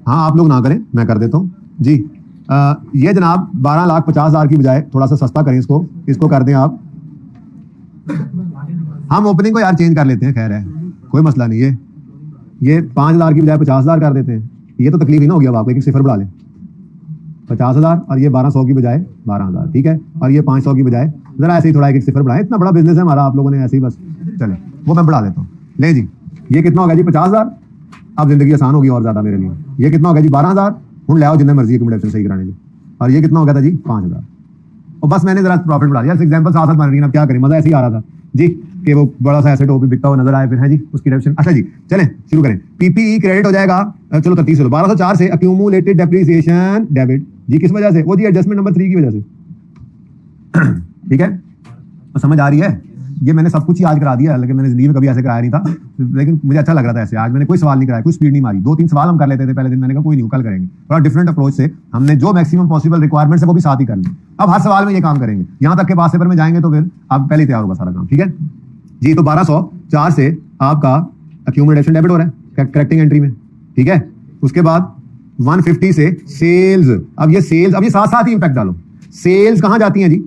हाँ आप लोग ना करें, मैं कर देता हूँ जी। ये जनाब 12,50,000 की बजाय थोड़ा सा सस्ता करें इसको कर दें आप। हम ओपनिंग को यार चेंज कर लेते हैं, खैर है कोई मसला नहीं है। ये 5,000 की बजाय 50,000 कर देते हैं, ये तो तकलीफ ही ना होगी। अब आप एक सिफर बढ़ा लें, 50,000 और ये 1200 की बजाय 12,000, ठीक है, और ये 500 की बजाय जरा ऐसे ही थोड़ा एक सिफर बढ़ाएं। इतना बड़ा बिजनेस है हमारा, आप लोगों ने ऐसे ही बस चले, वो मैं बढ़ा देता हूँ। ले जी, ये कितना होगा जी? 50,000। अब जिंदगी आसान होगी और ज्यादा मेरे लिए। ये कितना होगा जी? 12,000। हूँ ले आओ जिन्हें मर्जी एक्यूमुलेशन सही कराने की। और ये कितना हो गया था जी? 5,000। और बस मैंने जरा प्रॉफिट बढ़ा दिया, एग्जाम्पल साथ साथ बन रही है, अब क्या करें, मजा ऐसे ही आ रहा था जी कि वो बड़ा सा एसेट वो भी बिकता हुआ नजर आया, फिर है जी उसकी डेप्शन। अच्छा जी चलें शुरू करें। पीपीई क्रेडिट हो जाएगा, चलो 33 1204 से अक्यूमुलेटेड डेप्रिसिएशन डेबिट जी। किस वजह से? वो जी एडजस्टमेंट नंबर 3 की वजह से। ठीक है, तो समझ आ रही है? ये मैंने सब कुछ ही आज करा दिया, लेकिन मैंने जिंदगी में कभी ऐसे कराया नहीं था, लेकिन मुझे अच्छा लग रहा था ऐसे। आज मैंने कोई सवाल नहीं कराया, कोई स्पीड नहीं मारी, 2-3 सवाल हम कर लेते थे पहले दिन, मैंने कहा कोई नहीं कल करेंगे। थोड़ा डिफरेंट अप्रोच से हमने जो मैक्सिमम पॉसिबल रिक्वायरमेंट्स है वो भी साथ ही कर ली। अब हर सवाल में ये काम करेंगे, यहाँ तक के पास पेपर में जाएंगे तो फिर आप पहले तैयार होगा सारा काम। ठीक है जी, तो 1204 से आपका अक्यूमुलेशन डेबिट हो रहा है करेक्टिंग एंट्री में, ठीक है। उसके बाद 150 से सेल्स। अब ये सेल्स, अब ये साथ साथ ही इंपैक्ट डालो। सेल्स कहाँ जाती हैं जी?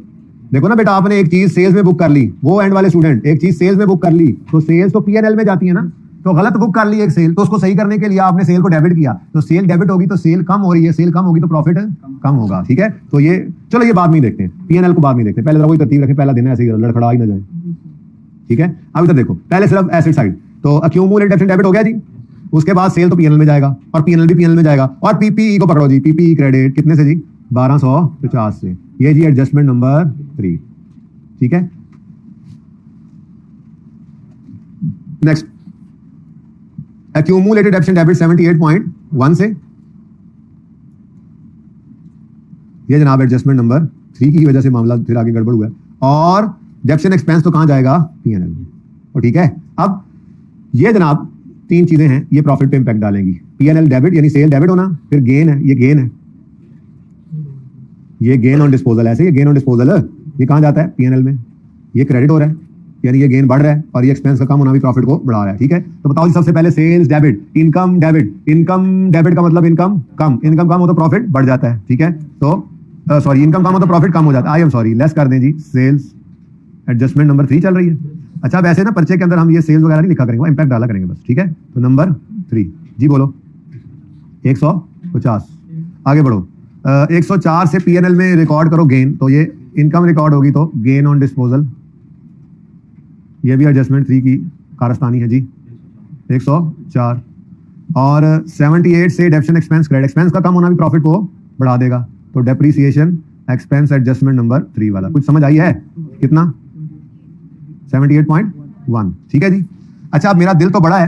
देखो ना बेटा, आपने एक चीज सेल्स में बुक कर ली, वो एंड वाले स्टूडेंट एक चीज सेल्स में बुक कर ली, तो सेल्स तो पीएनएल में जाती है ना। तो गलत बुक कर ली एक सेल, तो उसको सही करने के लिए आपने सेल को डेबिट किया, तो सेल डेबिट होगी तो सेल कम हो रही है, सेल कम होगी तो प्रॉफिट कम होगा। ठीक है, तो ये चलो ये बाद में देखते हैं, पीएनएल को बाद में देखते हैं, पहले कोई तरतीब रखें, पहला दिन ऐसे ही लड़खड़ा ही ना जाए। ठीक है, अब इधर देखो, पहले सिर्फ एसेट साइड, तो अक्यूमुलेटेड डेबिट हो गया जी। उसके बाद सेल तो पीएनएल में जाएगा और पीएनएल भी पीएनएल में जाएगा, और पीपीई को पकड़ो जी, पीपीई क्रेडिट कितने से जी? 1250 से। ये जी एडजस्टमेंट नंबर 3। ठीक है, नेक्स्ट एक्यूमुलेटेड डेब्ट एंड डेबिट 78.1 से, ये जनाब एडजस्टमेंट नंबर 3 की वजह से मामला फिर आगे गड़बड़ हुआ है। और डेब्ट एंड एक्सपेंस तो कहां जाएगा, पीएनएल में। और ठीक है, अब ये जनाब 3 चीजें हैं, ये प्रॉफिट पे इंपैक्ट डालेंगी। पीएनएल डेबिट यानी सेल डेबिट होना, फिर गेन है, ये गेन है, ये गेन ऑन डिस्पोजल, ऐसे ये गेन ऑन डिस्पोजल ये कहां जाता है, पीएनएल में। ये क्रेडिट हो रहा है यानी ये गेन बढ़ रहा है, और ये एक्सपेंस का कम होना भी प्रॉफिट को बढ़ा रहा है। ठीक है, तो बताओ जी सबसे पहले sales debit, income debit. Income debit का मतलब इनकम कम, इनकम कम हो तो प्रॉफिट बढ़ जाता है। ठीक है, तो सॉरी इनकम कम हो तो प्रॉफिट कम हो जाता है। आई एम सॉरी, लेस कर दें जी, सेल्स एडजस्टमेंट नंबर 3 चल रही है। अच्छा, वैसे ना पर्चे के अंदर हम ये सेल्स वगैरह नहीं लिखा करेंगे, इंपैक्ट डाला करेंगे बस। ठीक है, तो नंबर 3 जी बोलो, 150। आगे बढ़ो, 104 से पीएनएल में रिकॉर्ड करो गेन, तो ये इनकम रिकॉर्ड होगी तो गेन ऑन डिस्पोजल, ये भी एडजस्टमेंट 3 की कारस्तानी है जी, 104। और 78 से डेप्शन एक्सपेंस, क्रेडिट एक्सपेंस का कम होना भी प्रॉफिट को बढ़ा देगा, तो डेप्रीसिएशन एक्सपेंस एडजस्टमेंट नंबर 3 वाला। कुछ समझ आई है, कितना, 78.1। ठीक है जी। अच्छा, अब मेरा दिल तो बड़ा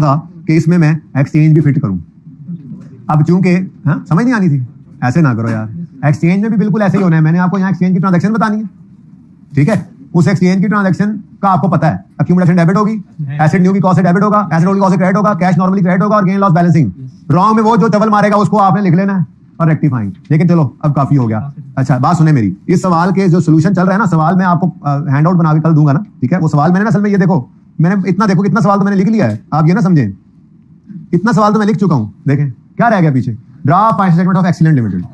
था कि इसमें मैं एक्सचेंज भी फिट करूं। अब चूंकि समझ नहीं आनी थी, ऐसे ना करो यार, एक्सचेंज में भी बिल्कुल ऐसे ही होना है। मैंने आपको यहाँ एक्सचेंज की ट्रांजैक्शन बतानी है। ठीक है, उस एक्सचेंज की ट्रांजैक्शन का आपको पता है, एक्यूमुलेशन डेबिट होगी, एसेट न्यू की कॉस्ट से डेबिट होगा, एसेट ओल्ड की कॉस्ट से क्रेडिट होगा, कैश नॉर्मली क्रेडिट होगा, और गेन लॉस बैलेंसिंग। रॉन्ग में वो जो डबल मारेगा उसको आपने लिख लेना है और रेक्टिफाइंग। लेकिन चलो अब काफी हो गया। अच्छा, बात सुने मेरी, इस सवाल के जो सोल्यूशन चल रहा है ना, सवाल मैं आपको हैंड आउट बना के कल दूंगा ना। ठीक है, वो सवाल मैंने असल में ये देखो, मैंने इतना देखो कितना सवाल तो मैंने लिख लिया है, आप ये ना समझें, इतना सवाल तो मैं लिख चुका हूं। देखें क्या रह गया पीछे, draft financial statement of excellent limited,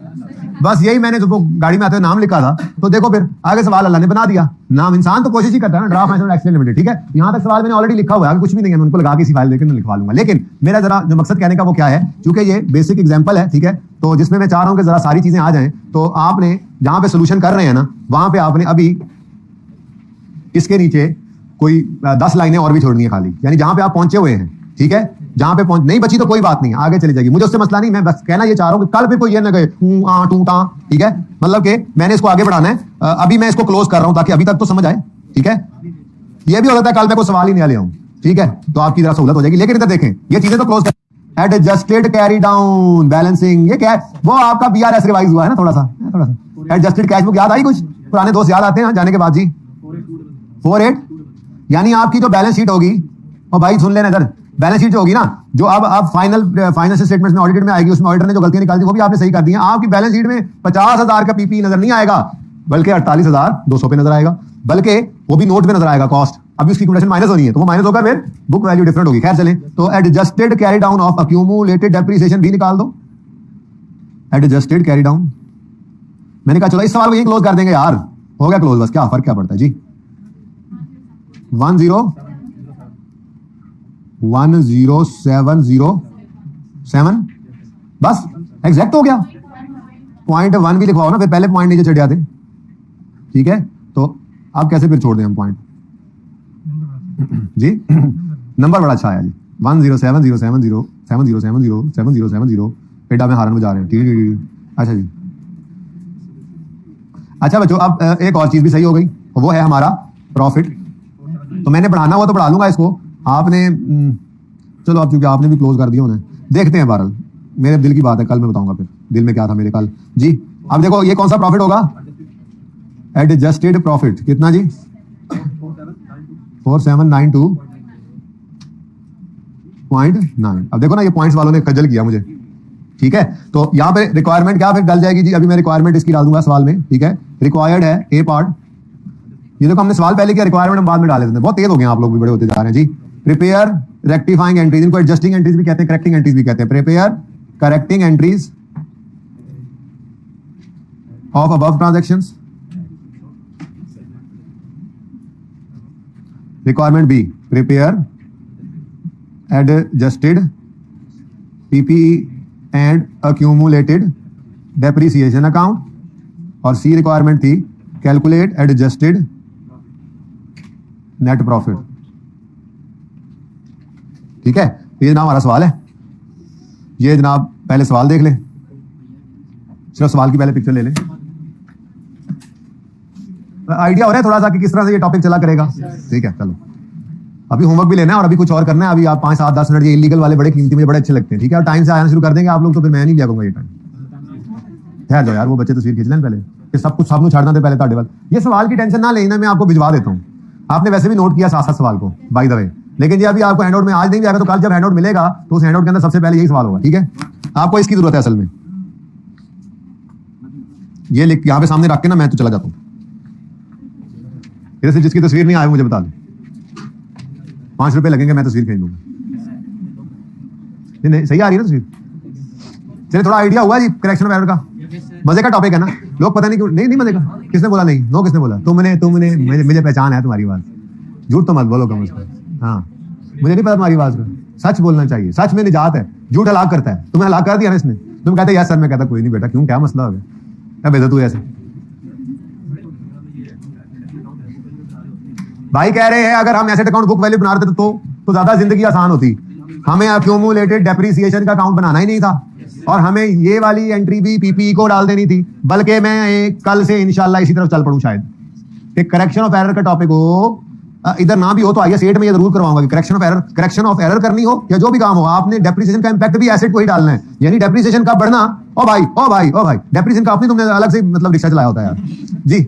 बस यही मैंने जो गाड़ी में आते हुए नाम लिखा था। तो देखो फिर आगे सवाल अल्लाह ने बना दिया, नाम इंसान तो कोशिश ही करता है ना, ड्राफ्ट फाइनेंशियल एक्सीलेंट लिमिटेड। ठीक है, यहां तक सवाल मैंने ऑलरेडी लिखा हुआ है, कुछ भी नहीं है, मैं उनको लगा के इसी फाइल देकर लिखवा लूंगा। लेकिन मेरा जरा जो मकसद कहने का वो क्या है, क्योंकि ये बेसिक एग्जांपल है, ठीक है, तो जिसमें मैं चाह रहा हूं कि जरा सारी चीजें आ जाएं, तो आपने जहां पे सोल्यूशन कर रहे हैं ना, वहां पे आपने अभी इसके नीचे कोई 10 लाइनें और भी छोड़नी है खाली, यानी जहां पे आप पहुंचे हुए हैं। ठीक है, जहां पे पहुंच नहीं बची तो कोई बात नहीं, आगे चली जाएगी, मुझे उससे मसला नहीं। मैं बस कहना ये चाह रहा हूं कि कल फिर कोई ये ना कहे टू टा। ठीक है, मतलब कि मैंने इसको आगे बढ़ाना है। अभी मैं इसको क्लोज कर रहा हूं ताकि अभी तक तो समझ आए। ठीक है, ये भी हो सकता है कल मैं कोई सवाल ही नहीं ले आऊं। ठीक है, तो आपकी जरा सहूलत हो जाएगी। लेकिन इधर देखें, ये चीजें तो क्लोज कर। एडजस्टेड कैरी डाउन बैलेंसिंग, ये क्या है, वो आपका बीआरएस रिवाइज हुआ है ना, थोड़ा सा एडजस्टेड कैश बुक याद आई, कुछ पुराने दोस्त याद आते हैं जाने के बाद जी। 48 यानी आपकी जो बैलेंस शीट होगी, और भाई सुन लेना इधर, बैलेंस शीट जो होगी ना, जो अब फाइनल फाइनेंशियल स्टेटमेंट्स में ऑडिटेड में आएगी, उसमें ऑडिटर ने जो गलतियां निकाली थी वो भी आपने सही कर दी हैं। आपकी बैलेंस शीट में 50,000 का पीपी नजर नहीं आएगा, बल्कि 48,200 पे नजर आएगा, बल्कि वो भी नोट पे नजर आएगा कॉस्ट। अभी उसकी एक्यूमुलेशन माइनस होनी है, तो वो माइनस होकर फिर बुक वैल्यू डिफरेंट होगी। खैर चलें, तो adjusted carry down of accumulated depreciation भी निकाल दो, एडजस्टेड कैरी डाउन। मैंने कहा चलो इस सवाल को यही क्लोज कर देंगे यार, हो गया क्लोज, बस क्या फर्क क्या पड़ता है जी। 10707 बस एग्जैक्ट हो गया। पॉइंट 1 भी लिखवाओ ना, फिर पहले पॉइंट नीचे चढ़ जाते। ठीक है, तो अब कैसे फिर छोड़ दें हम पॉइंट जी। नंबर बड़ा अच्छा आया जी, 10707070707 पेडा में हारन बजा रहे हैं। अच्छा जी, अच्छा बच्चों, अब एक और चीज भी सही हो गई, वो है हमारा प्रॉफिट। तो मैंने बढ़ाना हुआ तो बढ़ा लूंगा इसको, आपने चलो अब चूंकि आपने भी क्लोज कर दिया उन्हें, देखते हैं। बहरहाल मेरे दिल की बात है, कल मैं बताऊंगा फिर दिल में क्या था मेरे कल जी। अब देखो ये कौन सा प्रॉफिट होगा, एडजस्टेड प्रॉफिट, कितना जी, 4792.9। अब देखो ना, ये पॉइंट्स वालों ने खज्जल किया मुझे। ठीक है, तो यहाँ पे रिक्वायरमेंट क्या फिर डल जाएगी जी। अभी मैं रिक्वायरमेंट इसकी डाल दूंगा सवाल में। ठीक है, रिक्वायर्ड है ए पार्ट, ये देखो हमने सवाल पहले किया, रिक्वायरमेंट हम बाद में डाल देते हैं। बहुत तेज हो गए आप लोग भी, बड़े होते जा रहे हैं जी। प्रिपेयर रेक्टिफाइंग एंट्रीज, इनको एडजस्टिंग एंट्रीज भी कहते हैं, करेक्टिंग एंट्रीज भी कहते हैं। Prepare correcting entries of above transactions. Requirement B, prepare adjusted PPE and accumulated depreciation account. और सी रिक्वायरमेंट थी, कैलकुलेट एडजस्टेड नेट प्रॉफिट। ठीक है, ये जनाब हमारा सवाल है। ये जनाब पहले सवाल देख लें, सिर्फ सवाल की पहले पिक्चर ले लें। आइडिया हो रहा है थोड़ा सा कि किस तरह से ये टॉपिक चला करेगा? ठीक है, चलो अभी होमवर्क भी लेना है और अभी कुछ और करना है। अभी आप 5, 7, 10 मिनट ये इलीगल वाले बड़े कीमती, मुझे बड़े अच्छे लगते हैं। ठीक है, और टाइम से आना शुरू कर देंगे आप लोग तो फिर मैं नहीं लिया करूंगा ये टाइम। ठहर जाओ यार, वो बच्चे तस्वीर खींच लें पहले, ये सब कुछ सबको छाड़ना थे पहले ताड़े वाल। ये सवाल की टेंशन ना लेना, मैं आपको भिजवा देता हूँ। आपने वैसे भी नोट किया 7 सवाल को बाय द वे, लेकिन ये अभी आपको हैंडआउट में आज नहीं भी आएगा तो कल जब हैंडआउट मिलेगा तो उस हैंडआउट के अंदर सबसे पहले यही सवाल होगा। ठीक है, आपको इसकी जरूरत है असल में। ये लिख यहाँ पे सामने रख के ना मैं तो चला जाता हूँ। इधर से जिसकी तस्वीर नहीं आए मुझे बता दें, 5 रुपए लगेंगे, मैं तस्वीर खींच लूंगा। नहीं सही आ रही है ना तस्वीर? चलिए थोड़ा आइडिया हुआ जी करेक्शन ऑफ एरर का। मजे का टॉपिक है ना, लोग पता नहीं क्यों नहीं मजे का। किसने बोला नहीं? नो किसने बोला? तुमने मुझे पहचान है तुम्हारी आवाज। झूठ तो मत बोलो कम से कम। हाँ, मुझे नहीं पता तुम्हारी आवाज का। सच बोलना चाहिए, सच में निजात है। झूठ हलाक करता है। तुम्हें हलाक कर दिया ना इसने। तुम कहते यस सर, मैं कहता कोई नहीं बेटा, क्यों क्या मसला हो गया, क्या बेइज्जत तू ऐसे। भाई कह रहे हैं अगर हम एसेट अकाउंट बुक वैल्यू बना रहे थे तो ज्यादा जिंदगी आसान होती। हमें अक्यूमुलेटेड डेप्रिसिएशन का अकाउंट बनाना ही नहीं था और हमें ये वाली एंट्री भी पीपीई को डाल देनी थी। बल्कि मैं कल से इंशाल्लाह इसी तरफ चल पड़ूं शायद कि करेक्शन ऑफ एरर का टॉपिक हो, इधर ना भी हो तो आईएस 8 में ये जरूर करवाऊंगा कि करेक्शन ऑफ एरर करनी हो या जो भी काम हो, आपने डेप्रिसिएशन का इंपैक्ट भी एसेट को ही डालना है। यानी डेप्रिसिएशन का बढ़ना, ओ भाई डेप्रिसिएशन का अपनी तुमने अलग से मतलब रिक्शा चलाया होता है यार जी।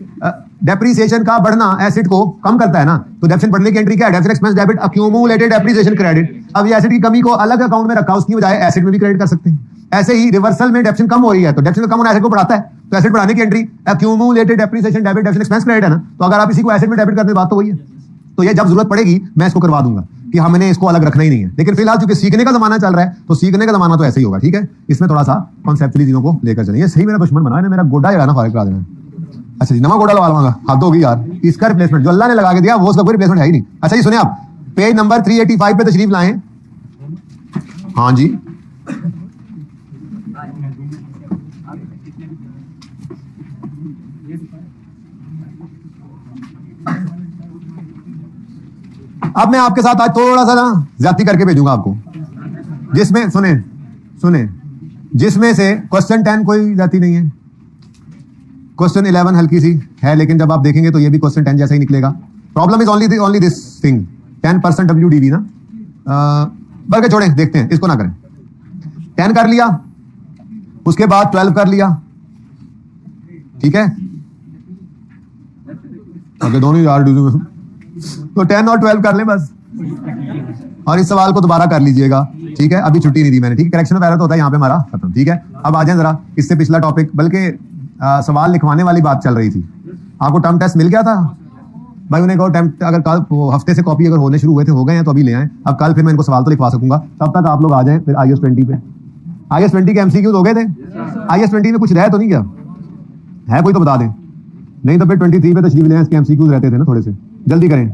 डेप्रिसिएशन का बढ़ना एसेट को कम करता है ना, तो डेप्रिसिएशन बढ़ने की एंट्री क्या है? Depreciation expense debit accumulated depreciation credit. अब ये एसेट की कमी को अलग अकाउंट में रखा, उसकी बजाय एसेट में भी क्रेडिट कर सकते हैं। ऐसे ही रिवर्सल में डेप्रिसिएशन कम हो रही है तो डेप्रिसिएशन कम होना एसेट को बढ़ाता है, तो एसेट बढ़ाने की entry accumulated depreciation debit depreciation expense credit है ना। तो अगर आप इसी को एसेट में डेबिट करने बात तो वही है। तो ये जब जरूरत पड़ेगी मैं इसको करवा दूंगा कि हमने इसको अलग रखना ही नहीं है। लेकिन फिलहाल चूंकि सीखने का जमाना चल रहा है तो सीखने का जमाना तो ऐसे ही होगा। ठीक है, इसमें थोड़ा सा कॉन्सेप्चुअली चीजों को लेकर चलें। ये सही मेरा दुश्मन बना है, मेरा गोडा जो है ना फारिग करा देना। अच्छा जी, नवा गोडा लगा लूंगा, हद होगी यार। इसका रिप्लेसमेंट जो अल्लाह ने लगा के दिया वो उसका कोई रिप्लेसमेंट है ही नहीं। अच्छा जी सुनिए, आप पेज नंबर 385 पे तशरीफ लाएं। हाँ जी, अब मैं आपके साथ आज थोड़ा सा ना ज्यादती करके भेजूंगा आपको, जिसमें सुने जिसमें से क्वेश्चन 10 कोई ज्यादती नहीं है, क्वेश्चन 11 हल्की सी है, लेकिन जब आप देखेंगे तो ये भी क्वेश्चन 10 जैसा ही निकलेगा। Problem is only this thing 10% WDV ना, बल्कि छोड़ें, देखते हैं, इसको ना करें। 10 कर लिया, उसके बाद 12 कर लिया, ठीक है, अगर दोनों यार तो 10 और 12 कर लें बस, और इस सवाल को दोबारा कर लीजिएगा। ठीक है, अभी छुट्टी नहीं दी मैंने। ठीक है, करेक्शन ऑफ एरर तो होता है यहाँ पे हमारा खत्म। ठीक है, अब आ जाए जरा इससे पिछला टॉपिक, बल्कि सवाल लिखवाने वाली बात चल रही थी। आपको टर्म टेस्ट मिल गया था भाई? उन्हें कहो टर्म, अगर कल हफ्ते से कॉपी अगर होने शुरू हुए थे, हो गए हैं तो अभी ले आए। अब कल फिर मैं इनको सवाल तो लिखवा सकूंगा, तब तक आप लोग आ जाएं फिर IAS 20 पे। IAS 20 के MCQs हो गए थे? IAS 20 में कुछ रह तो नहीं गया है? कोई तो बता दें, नहीं तो फिर 23 पे तशरीफ लें। इसके MCQs रहते थे ना, थोड़े से जल्दी करें।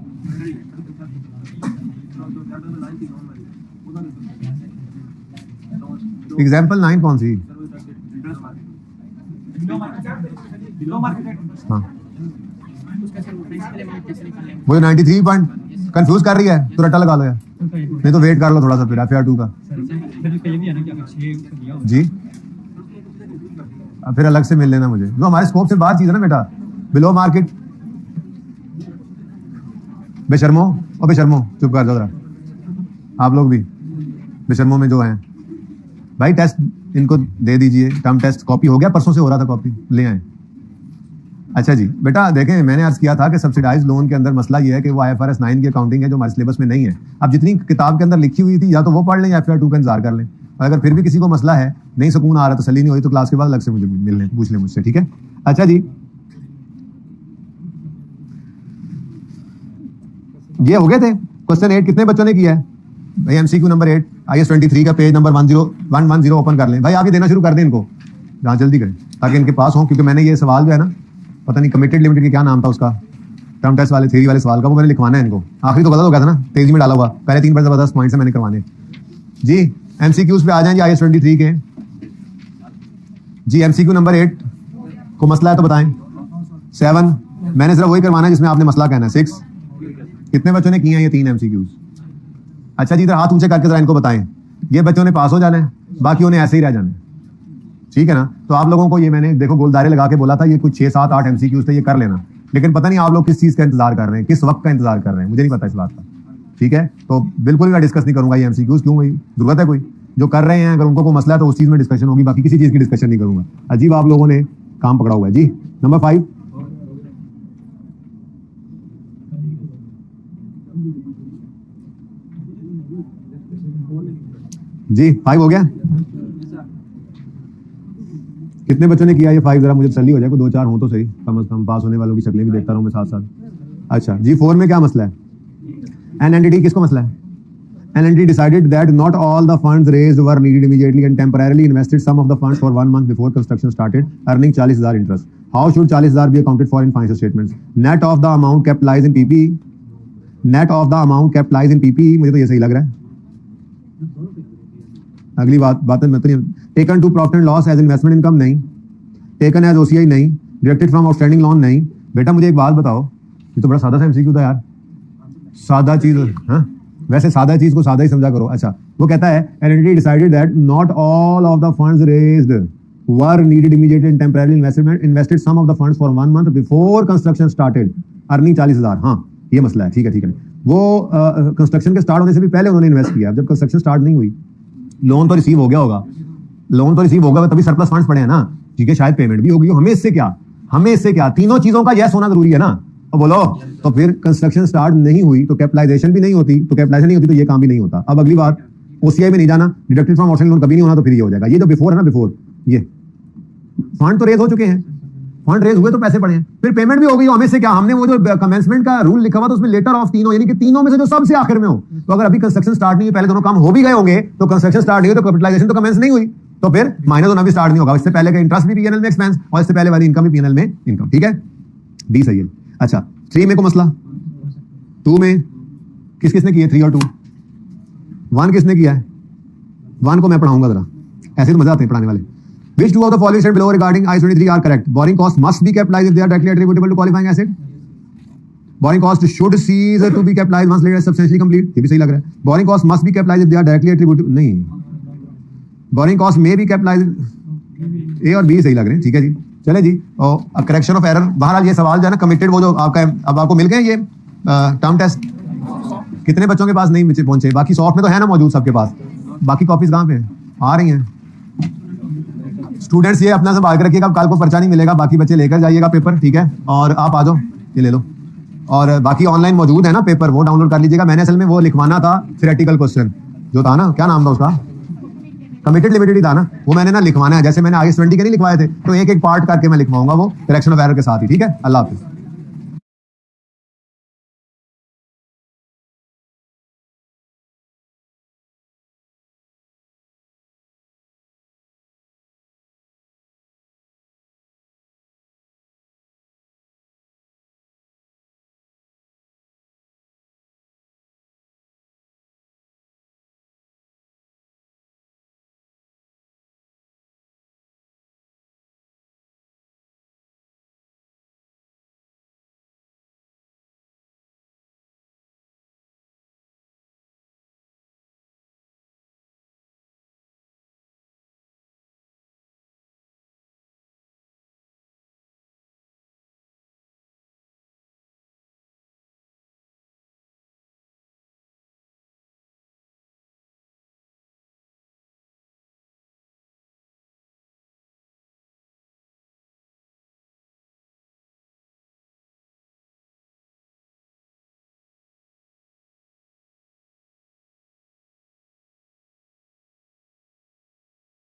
एग्जाम्पल 9 कौन सी? हाँ, वो 93 पॉइंट कंफ्यूज कर रही है तो रट्टा लगा लो यार, नहीं तो वेट कर लो थोड़ा सा फिर FAR 2 का जी। फिर अलग से मिल लेना मुझे, जो हमारे स्कोप से बाहर चीज है ना बेटा। बिलो मार्केट बेशर्मो और बेशर्मो चुप कर जाओ जरा, आप लोग भी बेशर्मो में जो हैं भाई, टेस्ट इनको दे दीजिए। टर्म टेस्ट कॉपी हो गया, परसों से हो रहा था, कॉपी ले आए। अच्छा जी बेटा, देखें मैंने अर्ज किया था कि सब्सिडाइज लोन के अंदर मसला ये है कि वो IFRS 9 की अकाउंटिंग है जो हमारे सिलेबस में नहीं है। अब जितनी किताब के अंदर लिखी हुई थी या तो वो पढ़ लें या FAR 2 का इंतजार कर लें। और अगर फिर भी किसी को मसला है, नहीं सुकून आ रहा, तसल्ली नहीं हुई, तो क्लास के बाद अलग से मुझे मिल लें, पूछ लें मुझसे। ठीक है, अच्छा जी, ये हो गए थे क्वेश्चन 8। कितने बच्चों ने किया है भाई? MCQ नंबर 8 IAS 23 का पेज नंबर 110 ओपन कर लें भाई। आप ये देना शुरू कर दें इनको, जहाँ जल्दी करें ताकि इनके पास हो, क्योंकि मैंने ये सवाल जो है ना, पता नहीं कमिटेड लिमिटेड क्या नाम था उसका, टर्म टेस्ट वाले थ्योरी वाले सवाल का, वो मैंने लिखवाना है इनको। आखिरी तो गलत हो गया था ना, तेजी में डाला हुआ, पहले 3 जबरदस्त पॉइंट्स मैंने करवाने जी। MCQs पे आ जाएंगे IAS 23 के जी। MCQ नंबर 8 को मसला है तो बताएं। 7 मैंने सिर्फ वही करवाना है जिसमें आपने मसला कहना है। 6 कितने बच्चों ने किए हैं ये 3 MCQs? अच्छा जी, इधर हाथ ऊंचे करके जरा इनको बताएं। ये बच्चों ने पास हो जाना है, बाकियों ने ऐसे ही रह जाना है, ठीक है ना। तो आप लोगों को ये मैंने देखो गोलदारे लगा के बोला था, ये कुछ 6, 7, 8 MCQs थे, ये कर लेना। लेकिन पता नहीं आप लोग किस चीज का इंतजार कर रहे हैं, किस वक्त का इंतजार कर रहे हैं, मुझे नहीं पता इस बात का। ठीक है, तो बिल्कुल भी मैं डिस्कस नहीं करूंगा ये एमसीक्यूज, क्यों भाई जरूरत है कोई जो कर रहे हैं, अगर उनको कोई मसला है तो उस चीज में डिस्कशन होगी, बाकी किसी चीज की डिस्कशन नहीं करूंगा। अजीब आप लोगों ने काम पकड़ा हुआ है जी। नंबर 5 जी, 5 हो गया। कितने बच्चों ने किया ये 5? जरा मुझे तसल्ली हो जाए, कोई 2-4 हो तो सही, कम से कम पास होने वालों की शक्लें भी देखता रहूं मैं साथ साथ। अच्छा जी, 4 में क्या मसला है? एन एंटिटी, किसको मसला है? An entity decided that not all the funds raised were needed immediately and temporarily invested some of the funds for 1 month before construction started, earning 40,000 interest. How should 40,000 be accounted for in financial statements? Net of the amount kept lies in PPE. Net of the amount kept lies in PPE. मुझे तो ये सही लग रहा है। अगली बात मैं तो नहीं। Taken to profit and loss as investment income नहीं, taken as OCI नहीं, deducted from outstanding loan नहीं। बेटा मुझे एक बात बताओ, ये तो बड़ा सादा सा एमसीक्यू था यार, सादा चीज। हाँ, वैसे सादा चीज को सादा ही समझा करो। अच्छा, वो कहता है an entity decided that not all of the funds raised were needed immediately and temporarily invested some of the funds for 1 month before construction started, earning 40,000। हाँ, ये मसला है। ठीक है, वो कंस्ट्रक्शन के स्टार्ट होने से भी पहले उन्होंने इन्वेस्ट किया। जब कंस्ट्रक्शन स्टार्ट नहीं हुई, लोन तो रिसीव हो गया होगा, तभी सरप्लस फंड्स पड़े हैं ना। ठीक है, शायद पेमेंट भी होगी। हमें इससे क्या, तीनों चीजों का यस होना जरूरी है ना। अब बोलो, तो फिर कंस्ट्रक्शन स्टार्ट नहीं हुई तो कैपिटलाइजेशन भी नहीं होती, तो ये काम भी नहीं होता। अब अगली बात, ओसीआई में नहीं जाना, डिडक्टेड फ्रॉम आउटस्टैंडिंग लोन कभी नहीं होना, तो फिर ये हो जाएगा। ये जो बिफोर है ना, बिफोर ये फंड तो रेज हो चुके हैं, फंड रेज हुए तो पैसे पड़े हैं, फिर पेमेंट भी हो गई। हमें से क्या, हमने वो जो कमेंसमेंट का रूल लिखा हुआ था उसमें लेटर ऑफ तीनों, यानी कि तीनों में से जो सबसे आखिर में हो। तो अगर अभी कंस्ट्रक्शन स्टार्ट नहीं हुई, पहले दोनों काम हो भी गए होंगे, तो कंस्ट्रक्शन स्टार्ट नहीं हुई तो कैपिटलाइजेशन तो कमेंस नहीं हुई, तो फिर माइनस होना भी स्टार्ट नहीं होगा। इससे पहले का इंटरेस्ट भी पीएनएल में एक्सपेंस, और इससे पहले वाली इनकम भी पीएनएल में इनकम। ठीक है, डी सही है। अच्छा, 3 में को मसला, 2 में किसने किया? 3 और 2। 1 किसने किया है? 1 को मैं पढ़ाऊंगा जरा, ऐसे तो मजा आते हैं पढ़ाने वाले। Which two of the following said below regarding I-23 are correct? Borrowing costs must be capitalized if they are directly attributable to qualifying asset. Borrowing costs should cease to be capitalized once later substantially complete. ये भी सही लग रहा है। Borrowing costs must be capitalized if they are directly attributable, नहीं। Borrowing costs may be capitalized, A और B सही लग रहे हैं। ठीक है जी, चले जी। और करेक्शन ऑफ एरर, बहरहाल ये सवाल जो है ना कमिटेड, वो जो आपका अब आपको मिल गए ये टर्म टेस्ट, कितने बच्चों के पास नहीं पहुंचे? बाकी सॉफ्ट में तो है ना मौजूद सबके पास, बाकी कॉपीज कहाँ पे आ रही हैं? स्टूडेंट्स ये अपना संभाल कर रखिएगा, कल को पर्चा नहीं मिलेगा, बाकी बच्चे लेकर जाइएगा पेपर। ठीक है, और आप आ जाओ, ये ले लो। और बाकी ऑनलाइन मौजूद है ना पेपर, वो डाउनलोड कर लीजिएगा। मैंने असल में वो लिखवाना था थ्योरेटिकल क्वेश्चन जो था ना, क्या नाम था उसका, कमिटेड लिमिटेड ही था ना, वो मैंने ना लिखवाना है। जैसे मैंने आगे 20 के नहीं लिखवाए थे, तो एक पार्ट करके मैं लिखवाऊंगा वो करेक्शन ऑफ एरर के साथ ही। ठीक है, अल्लाह हाफिज़।